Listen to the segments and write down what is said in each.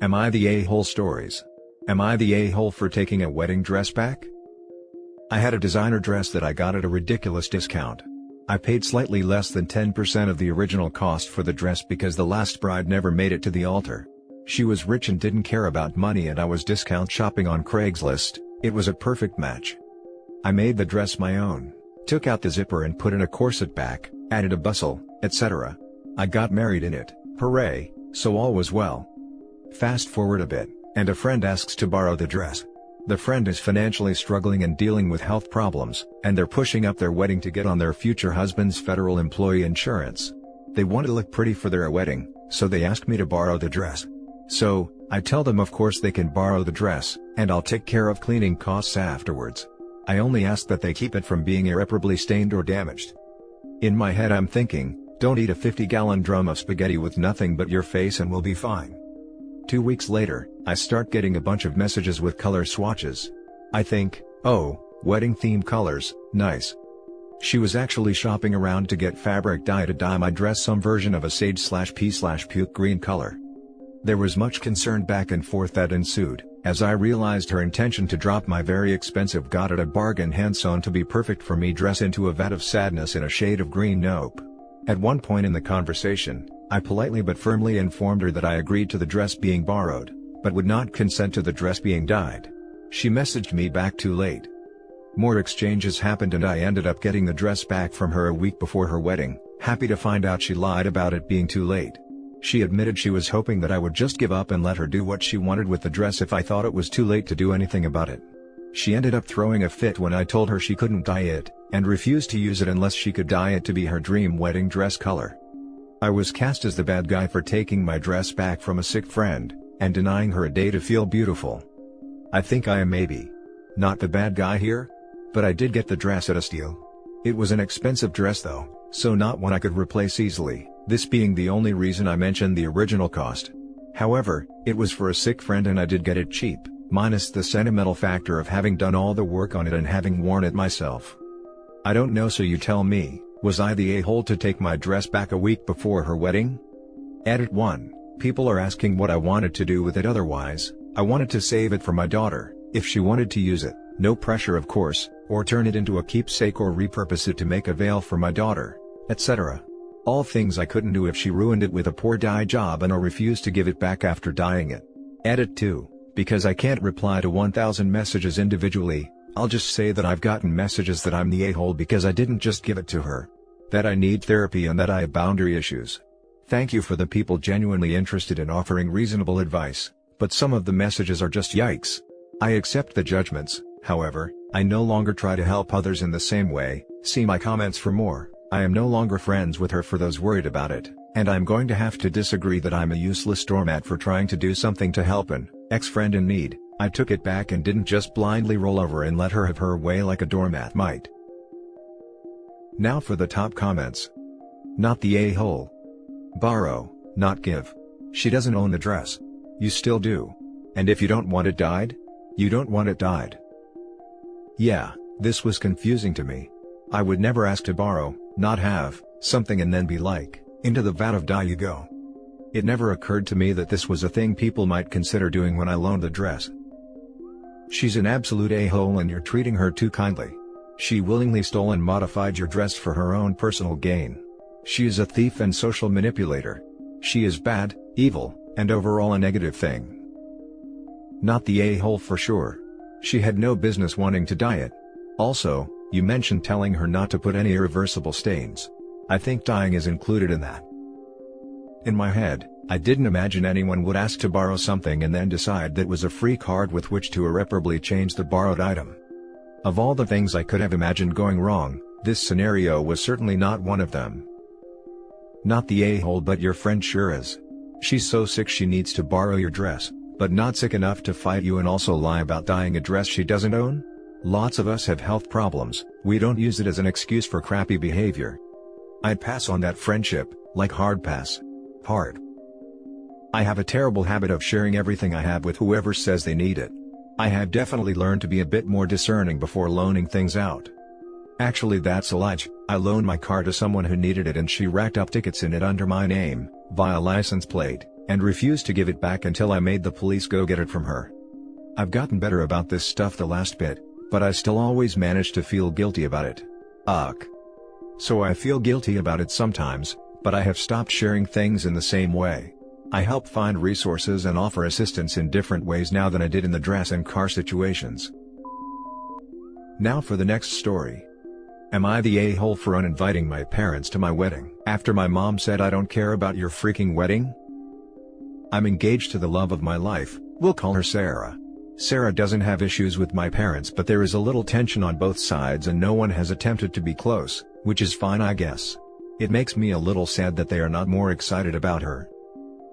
Am I the a-hole stories? Am I the a-hole for taking a wedding dress back? I had a designer dress that I got at a ridiculous discount. I paid slightly less than 10% of the original cost for the dress because the last bride never made it to the altar. She was rich and didn't care about money, and I was discount shopping on Craigslist. It was a perfect match. I made the dress my own, took out the zipper and put in a corset back, added a bustle, etc. I got married in it, hooray, so all was well. Fast forward a bit, and a friend asks to borrow the dress. The friend is financially struggling and dealing with health problems, and they're pushing up their wedding to get on their future husband's federal employee insurance. They want to look pretty for their wedding, so they ask me to borrow the dress. So, I tell them of course they can borrow the dress, and I'll take care of cleaning costs afterwards. I only ask that they keep it from being irreparably stained or damaged. In my head I'm thinking, don't eat a 50-gallon drum of spaghetti with nothing but your face and we'll be fine. 2 weeks later, I start getting a bunch of messages with color swatches. I think, oh, wedding theme colors, nice. She was actually shopping around to get fabric dye to dye my dress some version of a sage/pea/puke green color. There was much concern back and forth that ensued, as I realized her intention to drop my very expensive got at a bargain hand-sewn to be perfect for me dress into a vat of sadness in a shade of green. Nope. At one point in the conversation, I politely but firmly informed her that I agreed to the dress being borrowed, but would not consent to the dress being dyed. She messaged me back too late. More exchanges happened and I ended up getting the dress back from her a week before her wedding, happy to find out she lied about it being too late. She admitted she was hoping that I would just give up and let her do what she wanted with the dress if I thought it was too late to do anything about it. She ended up throwing a fit when I told her she couldn't dye it, and refused to use it unless she could dye it to be her dream wedding dress color. I was cast as the bad guy for taking my dress back from a sick friend, and denying her a day to feel beautiful. I think I am maybe not the bad guy here? But I did get the dress at a steal. It was an expensive dress though, so not one I could replace easily, this being the only reason I mentioned the original cost. However, it was for a sick friend and I did get it cheap, minus the sentimental factor of having done all the work on it and having worn it myself. I don't know, so you tell me, was I the a-hole to take my dress back a week before her wedding? Edit 1. People are asking what I wanted to do with it otherwise. I wanted to save it for my daughter, if she wanted to use it, no pressure of course, or turn it into a keepsake or repurpose it to make a veil for my daughter, etc. All things I couldn't do if she ruined it with a poor dye job and or refused to give it back after dyeing it. Edit 2. Because I can't reply to 1,000 messages individually, I'll just say that I've gotten messages that I'm the a-hole because I didn't just give it to her. That I need therapy and that I have boundary issues. Thank you for the people genuinely interested in offering reasonable advice, but some of the messages are just yikes. I accept the judgments, however, I no longer try to help others in the same way. See my comments for more. I am no longer friends with her for those worried about it, and I'm going to have to disagree that I'm a useless doormat for trying to do something to help an ex-friend in need. I took it back and didn't just blindly roll over and let her have her way like a doormat might. Now for the top comments. Not the a-hole. Borrow, not give. She doesn't own the dress. You still do. And if you don't want it dyed? You don't want it dyed. Yeah, this was confusing to me. I would never ask to borrow, not have, something and then be like, into the vat of dye you go. It never occurred to me that this was a thing people might consider doing when I loaned the dress. She's an absolute a-hole and you're treating her too kindly. She willingly stole and modified your dress for her own personal gain. She is a thief and social manipulator. She is bad, evil, and overall a negative thing. Not the a-hole for sure. She had no business wanting to dye it. Also, you mentioned telling her not to put any irreversible stains. I think dyeing is included in that. In my head, I didn't imagine anyone would ask to borrow something and then decide that was a free card with which to irreparably change the borrowed item. Of all the things I could have imagined going wrong, this scenario was certainly not one of them. Not the a-hole, but your friend sure is. She's so sick she needs to borrow your dress, but not sick enough to fight you and also lie about dyeing a dress she doesn't own? Lots of us have health problems, we don't use it as an excuse for crappy behavior. I'd pass on that friendship, like hard pass. Hard. I have a terrible habit of sharing everything I have with whoever says they need it. I have definitely learned to be a bit more discerning before loaning things out. Actually, that's a lie. I loaned my car to someone who needed it and she racked up tickets in it under my name, via license plate, and refused to give it back until I made the police go get it from her. I've gotten better about this stuff the last bit, but I still always manage to feel guilty about it. Ugh. So I feel guilty about it sometimes, but I have stopped sharing things in the same way. I help find resources and offer assistance in different ways now than I did in the dress and car situations. Now for the next story. Am I the a-hole for uninviting my parents to my wedding after my mom said I don't care about your freaking wedding? I'm engaged to the love of my life, we'll call her Sarah. Sarah doesn't have issues with my parents, but there is a little tension on both sides and no one has attempted to be close, which is fine I guess. It makes me a little sad that they are not more excited about her.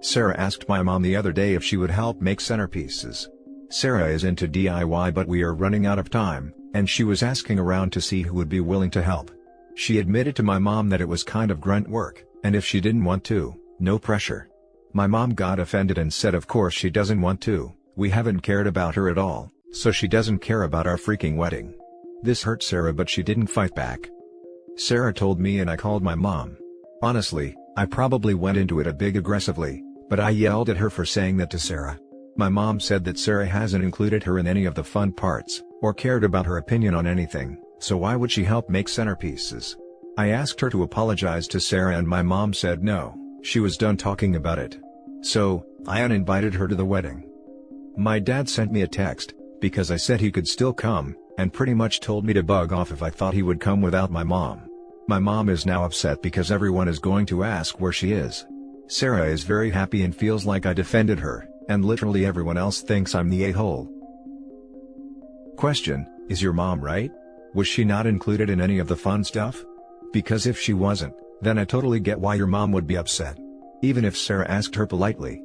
Sarah asked my mom the other day if she would help make centerpieces. Sarah is into DIY but we are running out of time, and she was asking around to see who would be willing to help. She admitted to my mom that it was kind of grunt work, and if she didn't want to, no pressure. My mom got offended and said of course she doesn't want to, we haven't cared about her at all, so she doesn't care about our freaking wedding. This hurt Sarah but she didn't fight back. Sarah told me and I called my mom. Honestly, I probably went into it a bit aggressively, but I yelled at her for saying that to Sarah. My mom said that Sarah hasn't included her in any of the fun parts, or cared about her opinion on anything, so why would she help make centerpieces? I asked her to apologize to Sarah and my mom said no, she was done talking about it. So, I uninvited her to the wedding. My dad sent me a text, because I said he could still come, and pretty much told me to bug off if I thought he would come without my mom. My mom is now upset because everyone is going to ask where she is. Sarah is very happy and feels like I defended her, and literally everyone else thinks I'm the a-hole. Question: is your mom right? Was she not included in any of the fun stuff? Because if she wasn't, then I totally get why your mom would be upset. Even if Sarah asked her politely.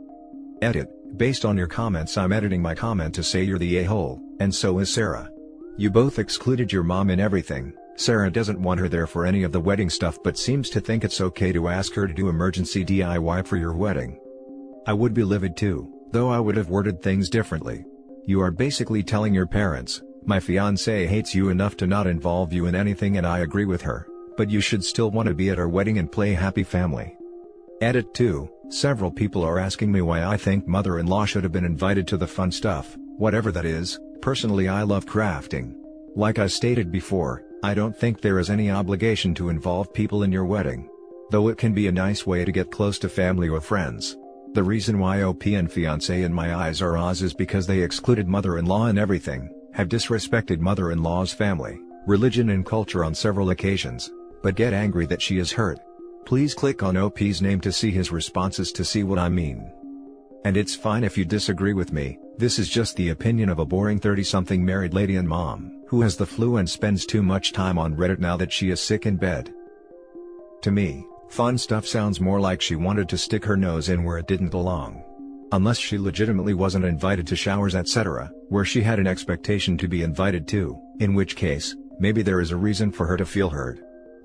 Edit: based on your comments I'm editing my comment to say you're the a-hole, and so is Sarah. You both excluded your mom in everything. Sarah doesn't want her there for any of the wedding stuff but seems to think it's okay to ask her to do emergency DIY for your wedding. I would be livid too, though I would have worded things differently. You are basically telling your parents, my fiancé hates you enough to not involve you in anything, and I agree with her, but you should still want to be at our wedding and play happy family. Edit 2, several people are asking me why I think mother-in-law should have been invited to the fun stuff, whatever that is. Personally I love crafting. Like I stated before, I don't think there is any obligation to involve people in your wedding. Though it can be a nice way to get close to family or friends. The reason why OP and fiancé in my eyes are Oz is because they excluded mother-in-law and everything, have disrespected mother-in-law's family, religion and culture on several occasions, but get angry that she is hurt. Please click on OP's name to see his responses to see what I mean. And it's fine if you disagree with me, this is just the opinion of a boring 30-something married lady and mom, who has the flu and spends too much time on Reddit now that she is sick in bed. To me, fun stuff sounds more like she wanted to stick her nose in where it didn't belong. Unless she legitimately wasn't invited to showers etc., where she had an expectation to be invited to, in which case, maybe there is a reason for her to feel hurt.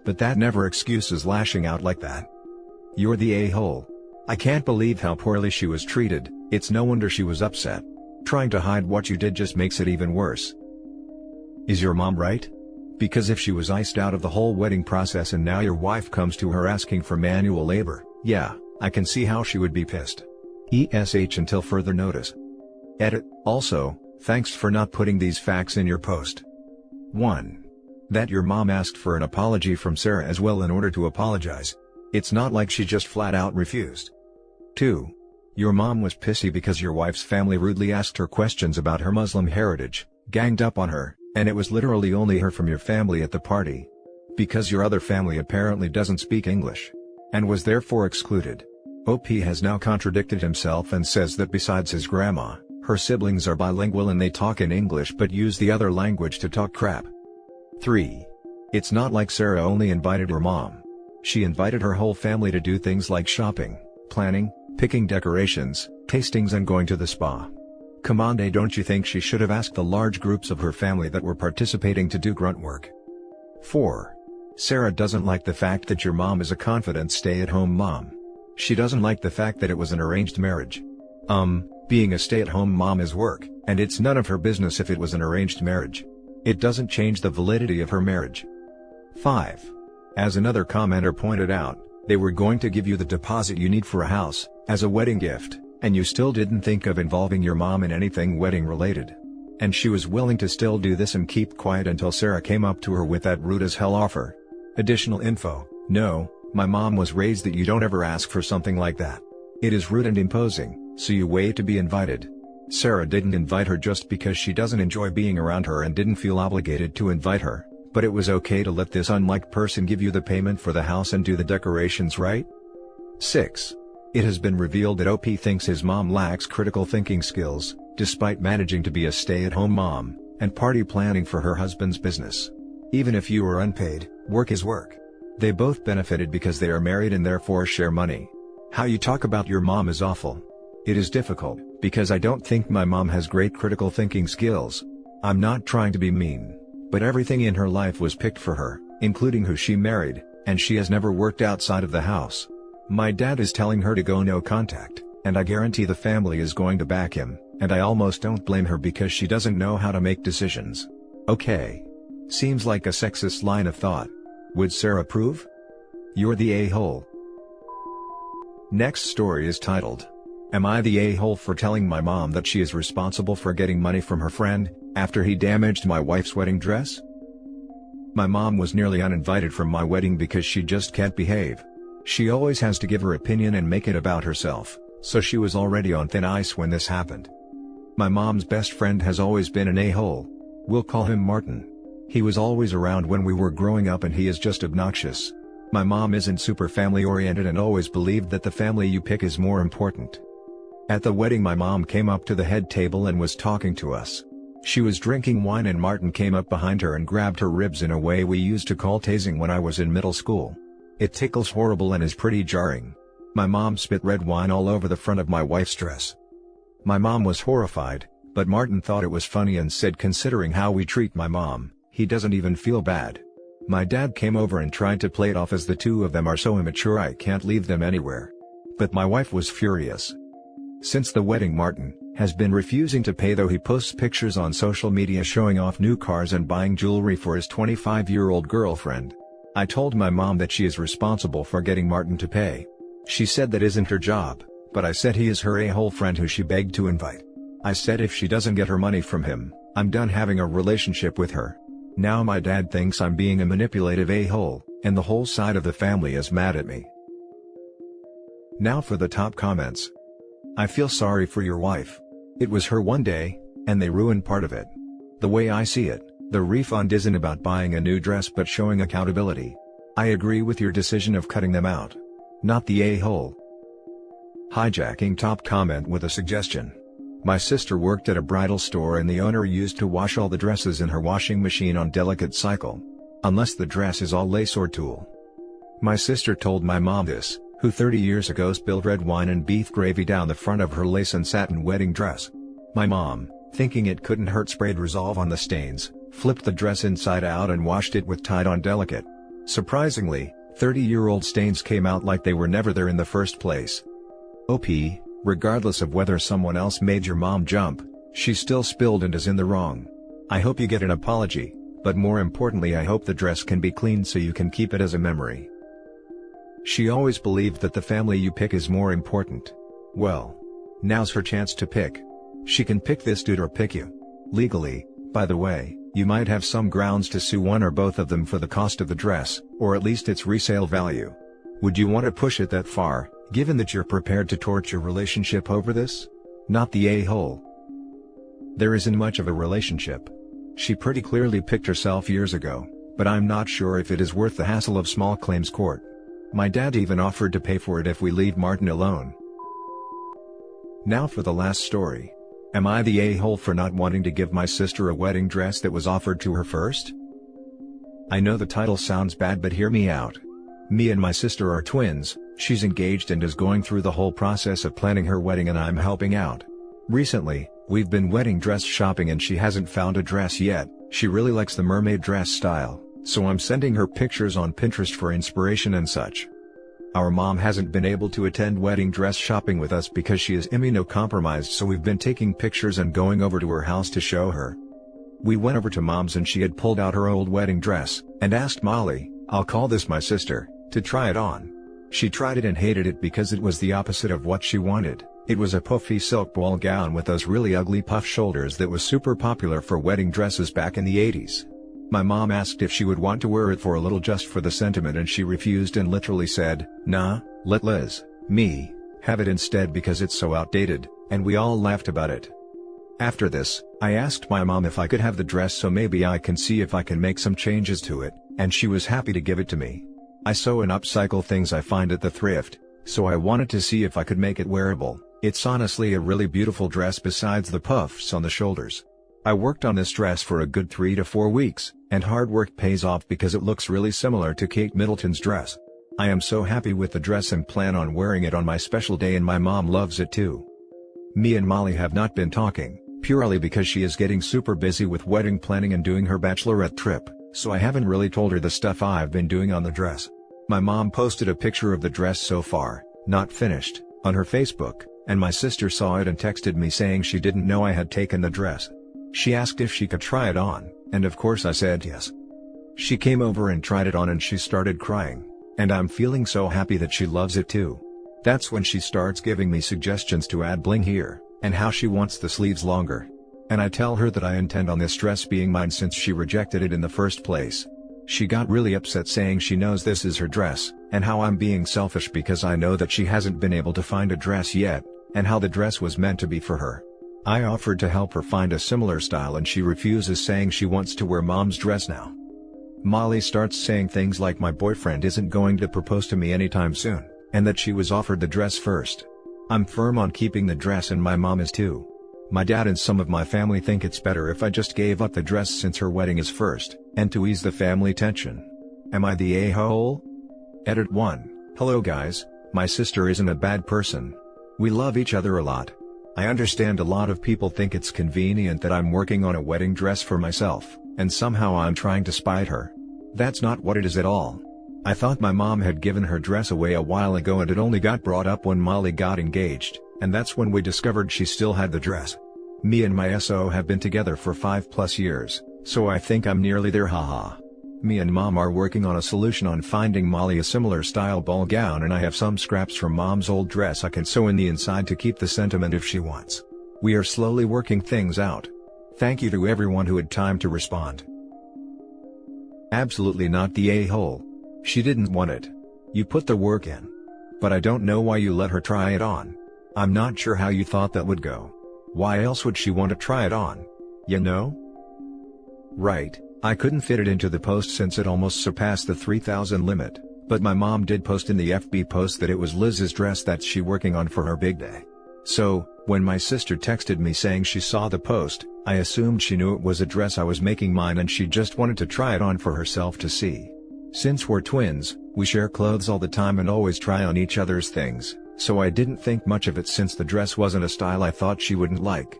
But that never excuses lashing out like that. You're the a-hole. I can't believe how poorly she was treated, it's no wonder she was upset. Trying to hide what you did just makes it even worse. Is your mom right? Because if she was iced out of the whole wedding process and now your wife comes to her asking for manual labor, yeah, I can see how she would be pissed. ESH until further notice. Edit: also, thanks for not putting these facts in your post. 1. That your mom asked for an apology from Sarah as well in order to apologize. It's not like she just flat out refused. 2. Your mom was pissy because your wife's family rudely asked her questions about her Muslim heritage, ganged up on her, and it was literally only her from your family at the party. Because your other family apparently doesn't speak English. And was therefore excluded. OP has now contradicted himself and says that besides his grandma, her siblings are bilingual and they talk in English but use the other language to talk crap. 3. It's not like Sarah only invited her mom. She invited her whole family to do things like shopping, planning, picking decorations, tastings and going to the spa. Come on, don't you think she should have asked the large groups of her family that were participating to do grunt work? 4. Sarah doesn't like the fact that your mom is a confident stay-at-home mom. She doesn't like the fact that it was an arranged marriage. Being a stay-at-home mom is work, and it's none of her business if it was an arranged marriage. It doesn't change the validity of her marriage. 5. As another commenter pointed out, they were going to give you the deposit you need for a house, as a wedding gift, and you still didn't think of involving your mom in anything wedding related. And she was willing to still do this and keep quiet until Sarah came up to her with that rude as hell offer. Additional info: no, my mom was raised that you don't ever ask for something like that. It is rude and imposing, so you wait to be invited. Sarah didn't invite her just because she doesn't enjoy being around her and didn't feel obligated to invite her, but it was okay to let this unliked person give you the payment for the house and do the decorations, right? 6. It has been revealed that OP thinks his mom lacks critical thinking skills, despite managing to be a stay-at-home mom, and party planning for her husband's business. Even if you are unpaid, work is work. They both benefited because they are married and therefore share money. How you talk about your mom is awful. It is difficult, because I don't think my mom has great critical thinking skills. I'm not trying to be mean, but everything in her life was picked for her, including who she married, and she has never worked outside of the house. My dad is telling her to go no contact, and I guarantee the family is going to back him, and I almost don't blame her because she doesn't know how to make decisions. Okay. Seems like a sexist line of thought. Would Sarah approve? You're the a-hole. Next story is titled, "Am I the a-hole for telling my mom that she is responsible for getting money from her friend, after he damaged my wife's wedding dress?" My mom was nearly uninvited from my wedding because she just can't behave. She always has to give her opinion and make it about herself, so she was already on thin ice when this happened. My mom's best friend has always been an a-hole. We'll call him Martin. He was always around when we were growing up and he is just obnoxious. My mom isn't super family oriented and always believed that the family you pick is more important. At the wedding my mom came up to the head table and was talking to us. She was drinking wine and Martin came up behind her and grabbed her ribs in a way we used to call tasing when I was in middle school. It tickles horrible and is pretty jarring. My mom spit red wine all over the front of my wife's dress. My mom was horrified, but Martin thought it was funny and said, considering how we treat my mom, he doesn't even feel bad. My dad came over and tried to play it off as the two of them are so immature I can't leave them anywhere. But my wife was furious. Since the wedding Martin has been refusing to pay, though he posts pictures on social media showing off new cars and buying jewelry for his 25-year-old girlfriend. I told my mom that she is responsible for getting Martin to pay. She said that isn't her job, but I said he is her a-hole friend who she begged to invite. I said if she doesn't get her money from him, I'm done having a relationship with her. Now my dad thinks I'm being a manipulative a-hole, and the whole side of the family is mad at me. Now for the top comments. I feel sorry for your wife. It was her one day, and they ruined part of it. The way I see it, the refund isn't about buying a new dress but showing accountability. I agree with your decision of cutting them out. Not the a-hole. Hijacking top comment with a suggestion. My sister worked at a bridal store and the owner used to wash all the dresses in her washing machine on delicate cycle. Unless the dress is all lace or tulle. My sister told my mom this, who 30 years ago spilled red wine and beef gravy down the front of her lace and satin wedding dress. My mom, thinking it couldn't hurt, sprayed Resolve on the stains, flipped the dress inside out and washed it with Tide on Delicate. Surprisingly, 30-year-old stains came out like they were never there in the first place. OP, regardless of whether someone else made your mom jump, she still spilled and is in the wrong. I hope you get an apology, but more importantly I hope the dress can be cleaned so you can keep it as a memory. She always believed that the family you pick is more important. Well, now's her chance to pick. She can pick this dude or pick you. Legally, by the way, you might have some grounds to sue one or both of them for the cost of the dress, or at least its resale value. Would you want to push it that far, given that you're prepared to torch your relationship over this? Not the a-hole. There isn't much of a relationship. She pretty clearly picked herself years ago, but I'm not sure if it is worth the hassle of small claims court. My dad even offered to pay for it if we leave Martin alone. Now for the last story. Am I the a-hole for not wanting to give my sister a wedding dress that was offered to her first? I know the title sounds bad, but hear me out. Me and my sister are twins, she's engaged and is going through the whole process of planning her wedding and I'm helping out. Recently, we've been wedding dress shopping and she hasn't found a dress yet. She really likes the mermaid dress style, so I'm sending her pictures on Pinterest for inspiration and such. Our mom hasn't been able to attend wedding dress shopping with us because she is immunocompromised, so we've been taking pictures and going over to her house to show her. We went over to mom's and she had pulled out her old wedding dress, and asked Molly, I'll call this my sister, to try it on. She tried it and hated it because it was the opposite of what she wanted. It was a puffy silk ball gown with those really ugly puff shoulders that was super popular for wedding dresses back in the 80s. My mom asked if she would want to wear it for a little just for the sentiment, and she refused and literally said, "Nah, let Liz, me, have it instead because it's so outdated," and we all laughed about it. After this, I asked my mom if I could have the dress so maybe I can see if I can make some changes to it, and she was happy to give it to me. I sew and upcycle things I find at the thrift, so I wanted to see if I could make it wearable. It's honestly a really beautiful dress besides the puffs on the shoulders. I worked on this dress for a good 3 to 4 weeks, and hard work pays off because it looks really similar to Kate Middleton's dress. I am so happy with the dress and plan on wearing it on my special day, and my mom loves it too. Me and Molly have not been talking, purely because she is getting super busy with wedding planning and doing her bachelorette trip, so I haven't really told her the stuff I've been doing on the dress. My mom posted a picture of the dress so far, not finished, on her Facebook, and my sister saw it and texted me saying she didn't know I had taken the dress. She asked if she could try it on, and of course I said yes. She came over and tried it on and she started crying, and I'm feeling so happy that she loves it too. That's when she starts giving me suggestions to add bling here, and how she wants the sleeves longer. And I tell her that I intend on this dress being mine since she rejected it in the first place. She got really upset saying she knows this is her dress, and how I'm being selfish because I know that she hasn't been able to find a dress yet, and how the dress was meant to be for her. I offered to help her find a similar style and she refuses, saying she wants to wear mom's dress now. Molly starts saying things like my boyfriend isn't going to propose to me anytime soon, and that she was offered the dress first. I'm firm on keeping the dress and my mom is too. My dad and some of my family think it's better if I just gave up the dress since her wedding is first, and to ease the family tension. Am I the a-hole? Edit 1. Hello guys, my sister isn't a bad person. We love each other a lot. I understand a lot of people think it's convenient that I'm working on a wedding dress for myself, and somehow I'm trying to spite her. That's not what it is at all. I thought my mom had given her dress away a while ago and it only got brought up when Molly got engaged, and that's when we discovered she still had the dress. Me and my SO have been together for 5+ years, so I think I'm nearly there, haha. Me and mom are working on a solution on finding Molly a similar style ball gown, and I have some scraps from mom's old dress I can sew in the inside to keep the sentiment if she wants. We are slowly working things out. Thank you to everyone who had time to respond. Absolutely not the a-hole. She didn't want it. You put the work in. But I don't know why you let her try it on. I'm not sure how you thought that would go. Why else would she want to try it on? You know? Right, I couldn't fit it into the post since it almost surpassed the 3,000 limit, but my mom did post in the FB post that it was Liz's dress that she working on for her big day. So, when my sister texted me saying she saw the post, I assumed she knew it was a dress I was making mine and she just wanted to try it on for herself to see. Since we're twins, we share clothes all the time and always try on each other's things, so I didn't think much of it since the dress wasn't a style I thought she wouldn't like.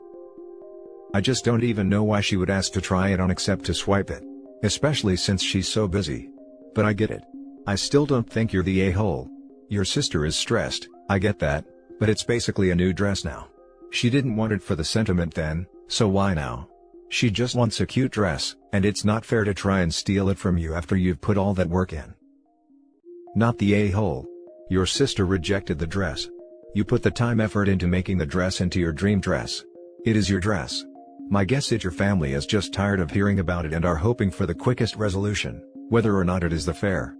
I just don't even know why she would ask to try it on except to swipe it. Especially since she's so busy. But I get it. I still don't think you're the a-hole. Your sister is stressed, I get that, but it's basically a new dress now. She didn't want it for the sentiment then, so why now? She just wants a cute dress, and it's not fair to try and steal it from you after you've put all that work in. Not the a-hole. Your sister rejected the dress. You put the time effort into making the dress into your dream dress. It is your dress. My guess is your family is just tired of hearing about it and are hoping for the quickest resolution, whether or not it is the fair.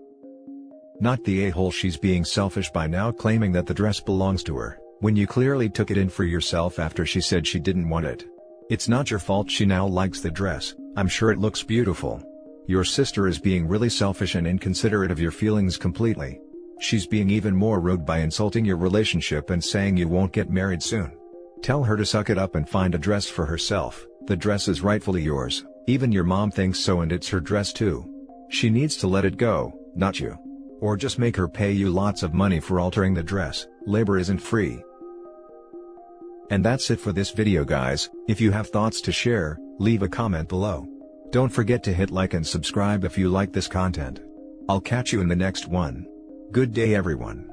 Not the a-hole. She's being selfish by now claiming that the dress belongs to her, when you clearly took it in for yourself after she said she didn't want it. It's not your fault she now likes the dress, I'm sure it looks beautiful. Your sister is being really selfish and inconsiderate of your feelings completely. She's being even more rude by insulting your relationship and saying you won't get married soon. Tell her to suck it up and find a dress for herself. The dress is rightfully yours, even your mom thinks so, and it's her dress too. She needs to let it go, not you. Or just make her pay you lots of money for altering the dress. Labor isn't free. And that's it for this video guys. If you have thoughts to share, leave a comment below. Don't forget to hit like and subscribe if you like this content. I'll catch you in the next one. Good day everyone.